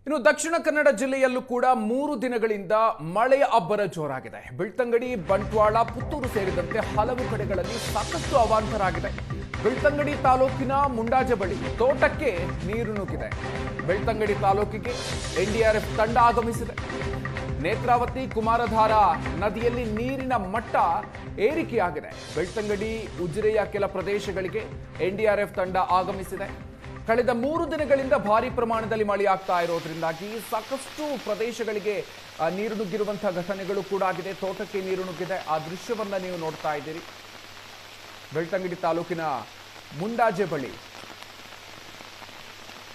ಇನ್ನು ದಕ್ಷಿಣ ಕನ್ನಡ ಜಿಲ್ಲೆಯಲ್ಲೂ ಕೂಡ 3 ದಿನಗಳಿಂದ ಮಳೆಯ ಅಬ್ಬರ ಜೋರಾಗಿದೆ. ಬೆಳ್ತಂಗಡಿ, ಬಂಟ್ವಾಳ, ಪುತ್ತೂರು ಸೇರಿದಂತೆ ಹಲವು ಕಡೆಗಳಲ್ಲಿ ಸಾಕಷ್ಟು ಅವಾಂತರ ಆಗಿದೆ. ಬೆಳ್ತಂಗಡಿ ತಾಲೂಕಿನ ಮುಂಡಾಜೆ ಬಳಿ ತೋಟಕ್ಕೆ ನೀರು ನುಗ್ಗಿದೆ. ಬೆಳ್ತಂಗಡಿ ತಾಲೂಕಿಗೆ ಎನ್ಡಿಆರ್ಎಫ್ ತಂಡ ಆಗಮಿಸಿದೆ. ನೇತ್ರಾವತಿ, ಕುಮಾರಧಾರ ನದಿಯಲ್ಲಿ ನೀರಿನ ಮಟ್ಟ ಏರಿಕೆಯಾಗಿದೆ. ಬೆಳ್ತಂಗಡಿ, ಉಜಿರೆಯ ಕೆಲ ಪ್ರದೇಶಗಳಿಗೆ ಎನ್ಡಿಆರ್ಎಫ್ ತಂಡ ಆಗಮಿಸಿದೆ. ಕಳೆದ 3 ದಿನಗಳಿಂದ ಭಾರಿ ಪ್ರಮಾಣದಲ್ಲಿ ಮಳೆಯಾಗ್ತಾ ಇರೋದ್ರಿಂದಾಗಿ ಸಾಕಷ್ಟು ಪ್ರದೇಶಗಳಿಗೆ ನೀರು ನುಗ್ಗಿರುವಂತಹ ಘಟನೆಗಳು ಕೂಡ ಆಗಿದೆ. ತೋಟಕ್ಕೆ ನೀರು ನುಗ್ಗಿದೆ. ಆ ದೃಶ್ಯವನ್ನ ನೀವು ನೋಡ್ತಾ ಇದ್ದೀರಿ. ಬೆಳ್ತಂಗಡಿ ತಾಲೂಕಿನ ಮುಂಡಾಜೆ ಬಳಿ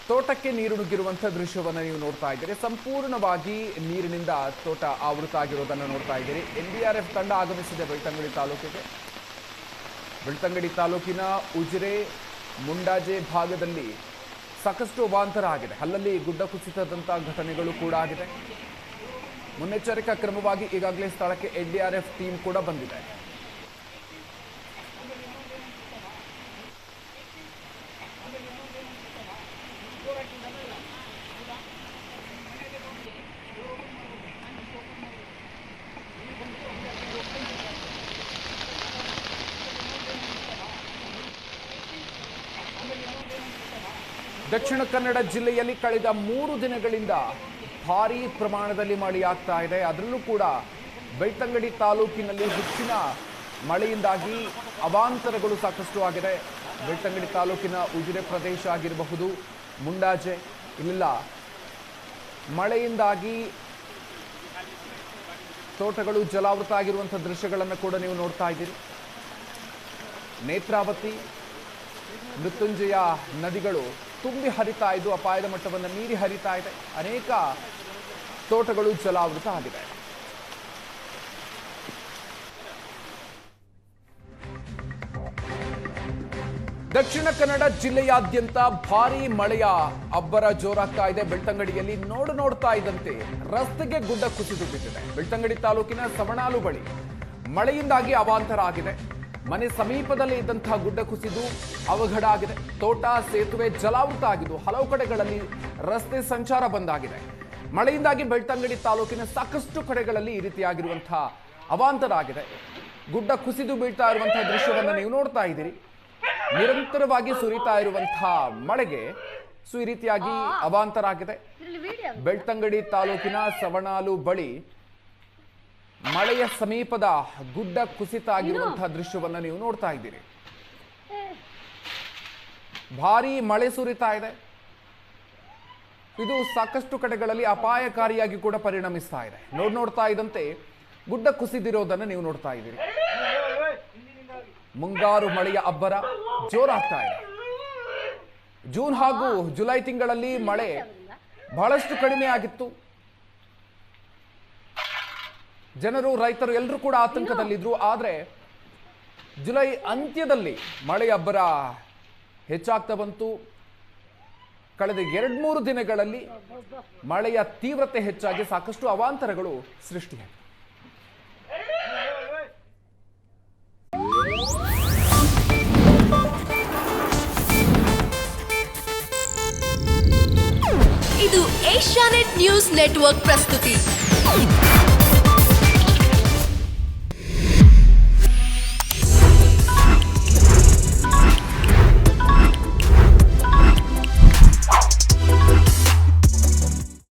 ತೋಟಕ್ಕೆ ನೀರು ನುಗ್ಗಿರುವಂತಹ ದೃಶ್ಯವನ್ನ ನೀವು ನೋಡ್ತಾ ಇದ್ದೀರಿ. ಸಂಪೂರ್ಣವಾಗಿ ನೀರಿನಿಂದ ತೋಟ ಆವೃತ ಆಗಿರೋದನ್ನು ನೋಡ್ತಾ ಇದ್ದೀರಿ. ಎನ್ಡಿಆರ್ಎಫ್ ತಂಡ ಆಗಮಿಸಿದೆ ಬೆಳ್ತಂಗಡಿ ತಾಲೂಕಿಗೆ. ಬೆಳ್ತಂಗಡಿ ತಾಲೂಕಿನ ಉಜಿರೆ, ಮುಂಡಾಜೆ ಭಾಗದಲ್ಲಿ ಸಾಕಷ್ಟು ಅವಾಂತರ ಆಗಿದೆ. ಅಲ್ಲಲ್ಲಿ ಗುಡ್ಡ ಕುಸಿತದಂತಹ ಘಟನೆಗಳು ಕೂಡ ಆಗಿದೆ. ಮುನ್ನೆಚ್ಚರಿಕಾ ಕ್ರಮವಾಗಿ ಈಗಾಗಲೇ ಸ್ಥಳಕ್ಕೆ ಎನ್ಡಿಆರ್ಎಫ್ ಟೀಮ್ ಕೂಡ ಬಂದಿದೆ. ದಕ್ಷಿಣ ಕನ್ನಡ ಜಿಲ್ಲೆಯಲ್ಲಿ ಕಳೆದ 3 ದಿನಗಳಿಂದ ಭಾರೀ ಪ್ರಮಾಣದಲ್ಲಿ ಮಳೆಯಾಗ್ತಾ ಇದೆ. ಅದರಲ್ಲೂ ಕೂಡ ಬೆಳ್ತಂಗಡಿ ತಾಲೂಕಿನಲ್ಲಿ ಹೆಚ್ಚಿನ ಮಳೆಯಿಂದಾಗಿ ಅವಾಂತರಗಳು ಸಾಕಷ್ಟು ಆಗಿದೆ. ಬೆಳ್ತಂಗಡಿ ತಾಲೂಕಿನ ಉಜಿರೆ ಪ್ರದೇಶ ಆಗಿರಬಹುದು, ಮುಂಡಾಜೆ, ಇಲ್ಲೆಲ್ಲ ಮಳೆಯಿಂದಾಗಿ ತೋಟಗಳು ಜಲಾವೃತ ಆಗಿರುವಂತಹ ದೃಶ್ಯಗಳನ್ನು ಕೂಡ ನೀವು ನೋಡ್ತಾ ಇದ್ದೀರಿ. ನೇತ್ರಾವತಿ, ಮೃತ್ಯುಂಜಯ ನದಿಗಳು ತುಂಬಿ ಹರಿತಾ ಇದ್ದು ಅಪಾಯದ ಮಟ್ಟವನ್ನು ಮೀರಿ ಹರಿತಾ ಇದೆ. ಅನೇಕ ತೋಟಗಳು ಜಲಾವೃತ ಆಗಿದೆ. ದಕ್ಷಿಣ ಕನ್ನಡ ಜಿಲ್ಲೆಯಾದ್ಯಂತ ಭಾರೀ ಮಳೆಯ ಅಬ್ಬರ ಜೋರಾಗ್ತಾ ಇದೆ. ಬೆಳ್ತಂಗಡಿಯಲ್ಲಿ ನೋಡ್ತಾ ಇದ್ದಂತೆ ರಸ್ತೆಗೆ ಗುಡ್ಡ ಕುಸಿದು ಬಿದ್ದಿದೆ. ಬೆಳ್ತಂಗಡಿ ತಾಲೂಕಿನ ಸವಣಾಲು ಬಳಿ ಮಳೆಯಿಂದಾಗಿ ಅವಾಂತರ ಆಗಿದೆ. ಮನೆ ಸಮೀಪದಲ್ಲಿ ಇದ್ದಂತಹ ಗುಡ್ಡ ಕುಸಿದು ಅವಘಡ ಆಗಿದೆ. ತೋಟ, ಸೇತುವೆ ಜಲಾವೃತ ಆಗಿದ್ದು ಹಲವು ಕಡೆಗಳಲ್ಲಿ ರಸ್ತೆ ಸಂಚಾರ ಬಂದಾಗಿದೆ. ಮಳೆಯಿಂದಾಗಿ ಬೆಳ್ತಂಗಡಿ ತಾಲೂಕಿನ ಸಾಕಷ್ಟು ಕಡೆಗಳಲ್ಲಿ ಈ ರೀತಿಯಾಗಿರುವಂತಹ ಅವಾಂತರ ಆಗಿದೆ. ಗುಡ್ಡ ಕುಸಿದು ಬೀಳ್ತಾ ಇರುವಂತಹ ದೃಶ್ಯವನ್ನು ನೀವು ನೋಡ್ತಾ ಇದ್ದೀರಿ. ನಿರಂತರವಾಗಿ ಸುರಿತಾ ಇರುವಂತಹ ಮಳೆಗೆ ಈ ರೀತಿಯಾಗಿ ಅವಾಂತರ ಆಗಿದೆ. ಬೆಳ್ತಂಗಡಿ ತಾಲೂಕಿನ ಸವಣಾಲು ಬಳಿ ಮಳೆಯ ಸಮೀಪದ ಗುಡ್ಡ ಕುಸಿತ ಆಗಿರುವಂತಹ ದೃಶ್ಯವನ್ನ ನೀವು ನೋಡ್ತಾ ಇದ್ದೀರಿ. ಭಾರೀ ಮಳೆ ಸುರಿತಾ ಇದೆ. ಇದು ಸಾಕಷ್ಟು ಕಡೆಗಳಲ್ಲಿ ಅಪಾಯಕಾರಿಯಾಗಿ ಕೂಡ ಪರಿಣಮಿಸ್ತಾ ಇದೆ. ನೋಡ್ತಾ ಇದ್ದಂತೆ ಗುಡ್ಡ ಕುಸಿದಿರೋದನ್ನು ನೀವು ನೋಡ್ತಾ ಇದ್ದೀರಿ. ಮುಂಗಾರು ಮಳೆಯ ಅಬ್ಬರ ಜೋರಾಗ್ತಾ ಇದೆ. ಜೂನ್ ಹಾಗೂ ಜುಲೈ ತಿಂಗಳಲ್ಲಿ ಮಳೆ ಬಹಳಷ್ಟು ಕಡಿಮೆ ಆಗಿತ್ತು. ಜನರು, ರೈತರು ಎಲ್ಲರೂ ಕೂಡ ಆತಂಕದಲ್ಲಿದ್ರು. ಆದರೆ ಜುಲೈ ಅಂತ್ಯದಲ್ಲಿ ಮಳೆಯ ಅಬ್ಬರ ಹೆಚ್ಚಾಗ್ತಾ ಬಂತು. ಕಳೆದ 2-3 ದಿನಗಳಲ್ಲಿ ಮಳೆಯ ತೀವ್ರತೆ ಹೆಚ್ಚಾಗಿ ಸಾಕಷ್ಟು ಅವಾಂತರಗಳು ಸೃಷ್ಟಿಯಾಗಿವೆ. ಇದು ಏಷ್ಯಾನೆಟ್ ನ್ಯೂಸ್ ನೆಟ್ವರ್ಕ್ ಪ್ರಸ್ತುತಿ.